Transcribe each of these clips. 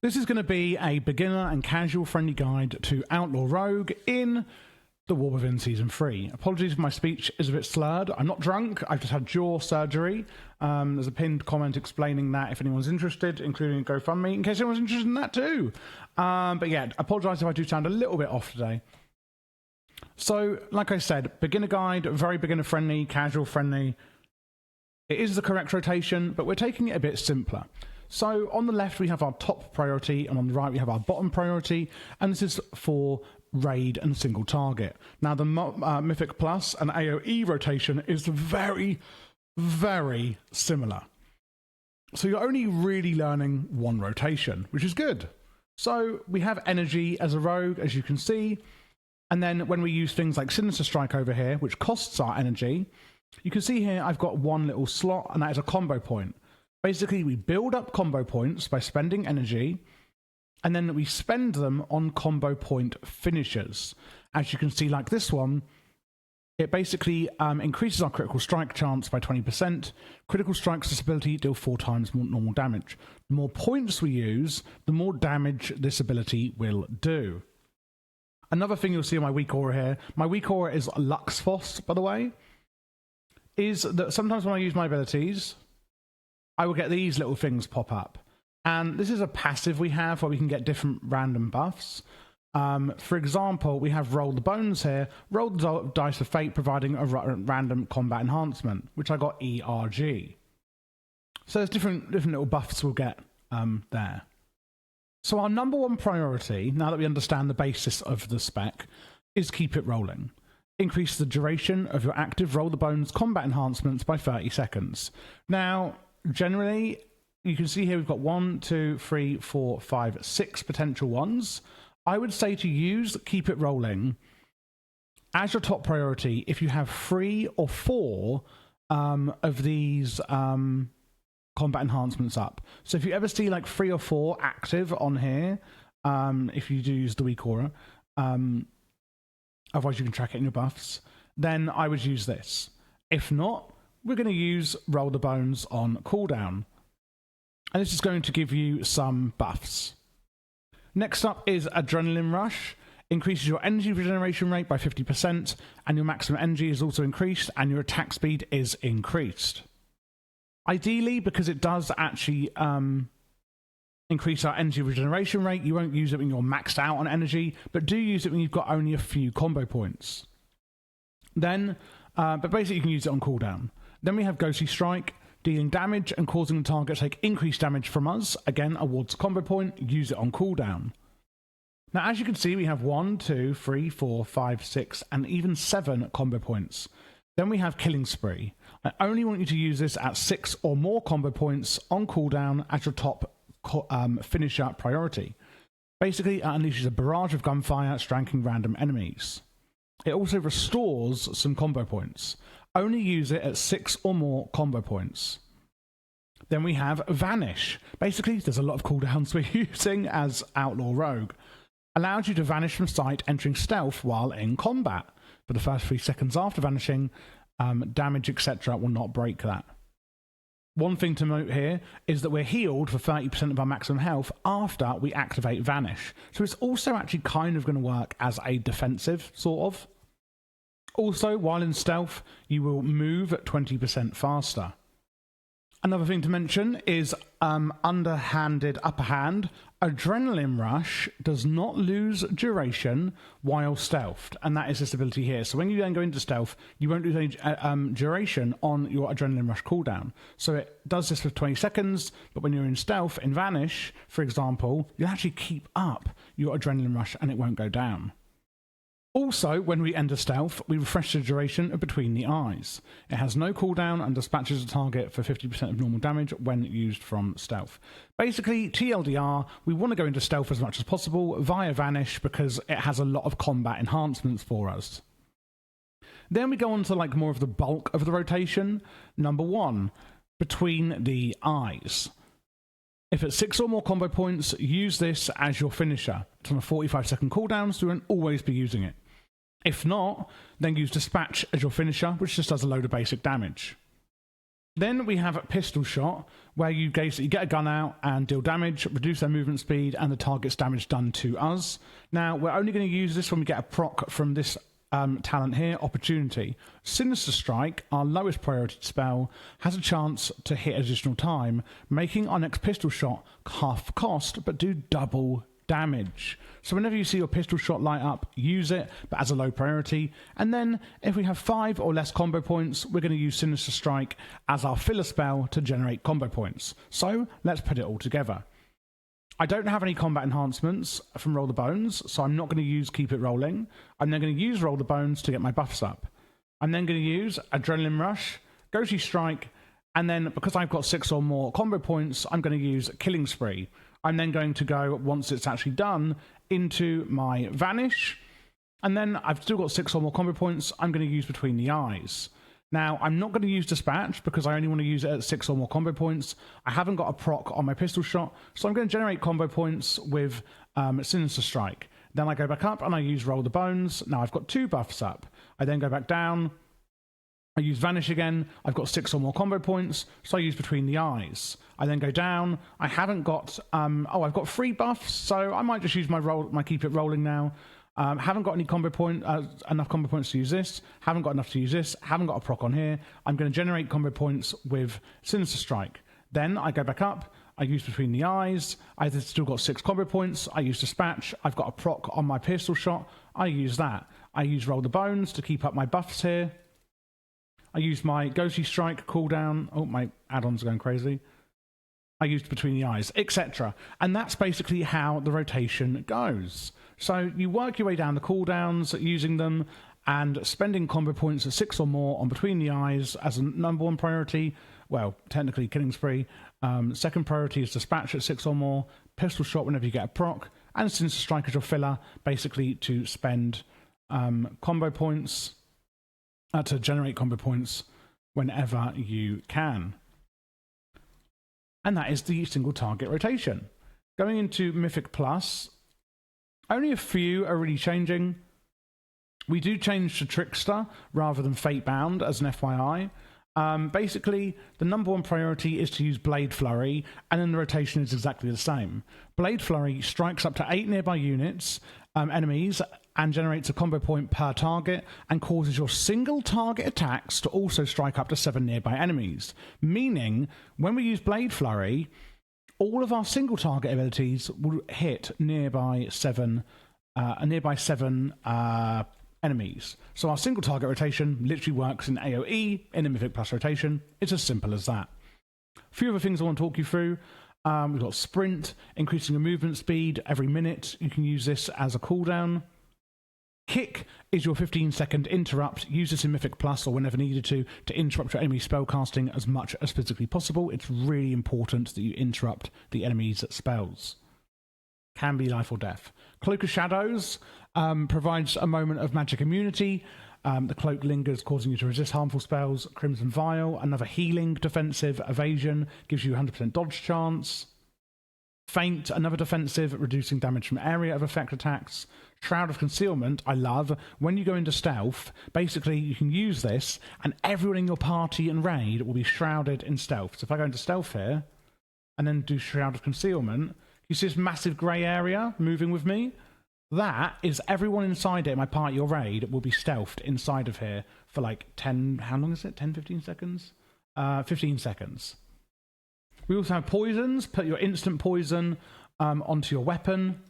This is going to be a beginner and casual friendly guide to Outlaw Rogue in The War Within Season 3. Apologies if my speech is a bit slurred. I'm not drunk, I've just had jaw surgery. There's a pinned comment explaining that if anyone's interested, including GoFundMe, in case anyone's interested in that too. But yeah, I apologise if I do sound a little bit off today. So, like I said, beginner guide, very beginner friendly, casual friendly. It is the correct rotation, but we're taking it a bit simpler. So on the left we have our top priority, and on the right we have our bottom priority, and this is for raid and single target. Now the Mythic Plus and AoE rotation is very, very similar. So you're only really learning one rotation, which is good. So we have energy as a rogue, as you can see, and then when we use things like Sinister Strike over here, which costs our energy, you can see here I've got one little slot, and that is a combo point. Basically, we build up combo points by spending energy, and then we spend them on combo point finishers. As you can see, like this one, it basically increases our critical strike chance by 20%. Critical strikes this ability deal 4 times more normal damage. The more points we use, the more damage this ability will do. Another thing you'll see on my weak aura here, my weak aura is Lux Phos, by the way, is that sometimes when I use my abilities, I will get these little things pop up. And this is a passive we have where we can get different random buffs. For example, we have Roll the Bones here. Roll the Dice of Fate, providing a random combat enhancement, which I got ERG. So there's different little buffs we'll get there. So our number one priority, now that we understand the basis of the spec, is keep it rolling. Increase the duration of your active Roll the Bones combat enhancements by 30 seconds. Now, generally, you can see here we've got 1, 2, 3, 4, 5, 6 potential ones. I would say to use Keep It Rolling as your top priority if you have 3 or 4 of these combat enhancements up. So if you ever see like 3 or 4 active on here, if you do use the weak aura, otherwise you can track it in your buffs, then I would use this. If not, we're going to use Roll the Bones on cooldown. And this is going to give you some buffs. Next up is Adrenaline Rush. Increases your energy regeneration rate by 50%, and your maximum energy is also increased, and your attack speed is increased. Ideally, because it does actually increase our energy regeneration rate, you won't use it when you're maxed out on energy, but do use it when you've got only a few combo points. Then, but basically you can use it on cooldown. Then we have Ghostly Strike, dealing damage and causing the target to take increased damage from us. Again, awards a combo point, use it on cooldown. Now, as you can see, we have 1, 2, 3, 4, 5, 6, and even 7 combo points. Then we have Killing Spree. I only want you to use this at 6 or more combo points on cooldown as your top finisher priority. Basically, it unleashes a barrage of gunfire, stranking random enemies. It also restores some combo points. Only use it at 6 or more combo points. Then we have Vanish. Basically, there's a lot of cooldowns we're using as Outlaw Rogue. Allows you to vanish from sight, entering stealth while in combat. For the first 3 seconds after vanishing, damage, etc. will not break that. One thing to note here is that we're healed for 30% of our maximum health after we activate Vanish. So it's also actually kind of going to work as a defensive, sort of. Also, while in stealth, you will move at 20% faster. Another thing to mention is underhanded upper hand. Adrenaline Rush does not lose duration while stealthed, and that is this ability here. So when you then go into stealth, you won't lose any duration on your Adrenaline Rush cooldown. So it does this for 20 seconds, but when you're in stealth, in Vanish, for example, you'll actually keep up your Adrenaline Rush and it won't go down. Also, when we enter stealth, we refresh the duration between the eyes. It has no cooldown and dispatches a target for 50% of normal damage when used from stealth. Basically, TLDR, we want to go into stealth as much as possible via Vanish because it has a lot of combat enhancements for us. Then we go on to like more of the bulk of the rotation. Number 1, between the eyes. If it's 6 or more combo points, use this as your finisher. It's on a 45-second cooldown, so you won't always be using it. If not, then use Dispatch as your finisher, which just does a load of basic damage. Then we have Pistol Shot, where you basically get a gun out and deal damage, reduce their movement speed, and the target's damage done to us. Now, we're only going to use this when we get a proc from this talent here, Opportunity. Sinister Strike, our lowest priority spell, has a chance to hit additional time, making our next pistol shot half cost, but do double damage. So whenever you see your pistol shot light up, use it, but as a low priority. And then if we have 5 or less combo points, we're going to use Sinister Strike as our filler spell to generate combo points. So let's put it all together. I don't have any combat enhancements from Roll the Bones, so I'm not going to use Keep It Rolling. I'm then going to use Roll the Bones to get my buffs up. I'm then going to use Adrenaline Rush, Ghostly Strike, and then because I've got 6 or more combo points, I'm going to use Killing Spree. I'm then going to go, once it's actually done, into my Vanish, and then I've still got 6 or more combo points I'm going to use Between the Eyes. Now, I'm not going to use Dispatch because I only want to use it at 6 or more combo points. I haven't got a proc on my pistol shot, so I'm going to generate combo points with Sinister Strike. Then I go back up and I use Roll the Bones. Now I've got 2 buffs up. I then go back down. I use Vanish again. I've got 6 or more combo points, so I use Between the Eyes. I then go down. I haven't got... I've got 3 buffs, so I might just use my Keep It Rolling now. Haven't got any enough combo points to use this. Haven't got enough to use this. Haven't got a proc on here. I'm going to generate combo points with Sinister Strike. Then I go back up. I use Between the Eyes. I've still got 6 combo points. I use Dispatch. I've got a proc on my pistol shot. I use that. I use Roll the Bones to keep up my buffs here. I use my Ghostly Strike cooldown. Oh, my add-ons are going crazy. I used Between the Eyes, etc. And that's basically how the rotation goes. So you work your way down the cooldowns using them and spending combo points at 6 or more on Between the Eyes as a number 1 priority. Well, technically Killing Spree. Second priority is Dispatch at 6 or more. Pistol Shot whenever you get a proc. And Sinister Strike as your filler, basically to spend combo points, to generate combo points whenever you can. And that is the single target rotation. Going into Mythic Plus, only a few are really changing. We do change to Trickster rather than Fatebound as an FYI. Basically, the number 1 priority is to use Blade Flurry, and then the rotation is exactly the same. Blade Flurry strikes up to 8 nearby units, enemies, and generates a combo point per target, and causes your single target attacks to also strike up to 7 nearby enemies. Meaning, when we use Blade Flurry, all of our single target abilities will hit nearby 7 enemies. So our single target rotation literally works in AoE, in a Mythic Plus rotation. It's as simple as that. A few other things I want to talk you through. We've got Sprint, increasing your movement speed every minute. You can use this as a cooldown. Kick is your 15-second interrupt. Use this in Mythic Plus or whenever needed to interrupt your enemy spellcasting as much as physically possible. It's really important that you interrupt the enemy's spells. Can be life or death. Cloak of Shadows provides a moment of magic immunity. The cloak lingers, causing you to resist harmful spells. Crimson Vial, another healing, defensive, evasion, gives you 100% dodge chance. Feint, another defensive, reducing damage from area of effect attacks. Shroud of Concealment, I love. When you go into stealth, basically you can use this, and everyone in your party and raid will be shrouded in stealth. So if I go into stealth here, and then do Shroud of Concealment, you see this massive grey area moving with me? That is everyone inside it, my party or raid, will be stealthed inside of here for like 10, how long is it? 10, 15 seconds? 15 seconds. We also have poisons. Put your instant poison onto your weapon.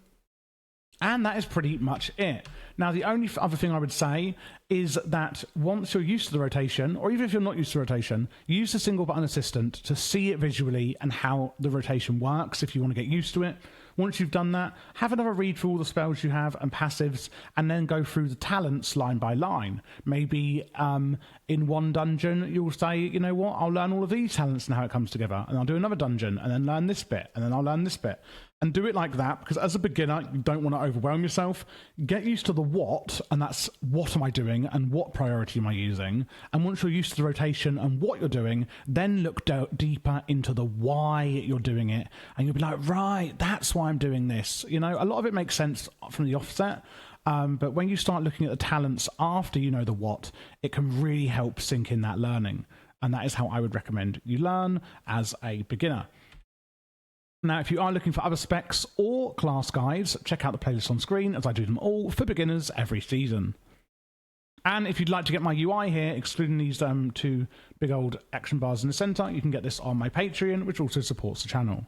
And that is pretty much it. Now, the only other thing I would say is that once you're used to the rotation, or even if you're not used to rotation, use the single button assistant to see it visually and how the rotation works if you want to get used to it. Once you've done that, have another read through all the spells you have and passives, and then go through the talents line by line. Maybe in one dungeon, you'll say, you know what, I'll learn all of these talents and how it comes together, and I'll do another dungeon, and then learn this bit, and then I'll learn this bit. And do it like that, because as a beginner, you don't want to overwhelm yourself. Get used to the what, and that's what am I doing, and what priority am I using. And once you're used to the rotation and what you're doing, then look deeper into the why you're doing it, and you'll be like, right, that's why I'm doing this. You know, a lot of it makes sense from the offset, but when you start looking at the talents after you know the what, it can really help sink in that learning. And that is how I would recommend you learn as a beginner. Now, if you are looking for other specs or class guides, check out the playlist on screen, as I do them all for beginners every season. And if you'd like to get my UI here, excluding these two big old action bars in the center, you can get this on my Patreon, which also supports the channel.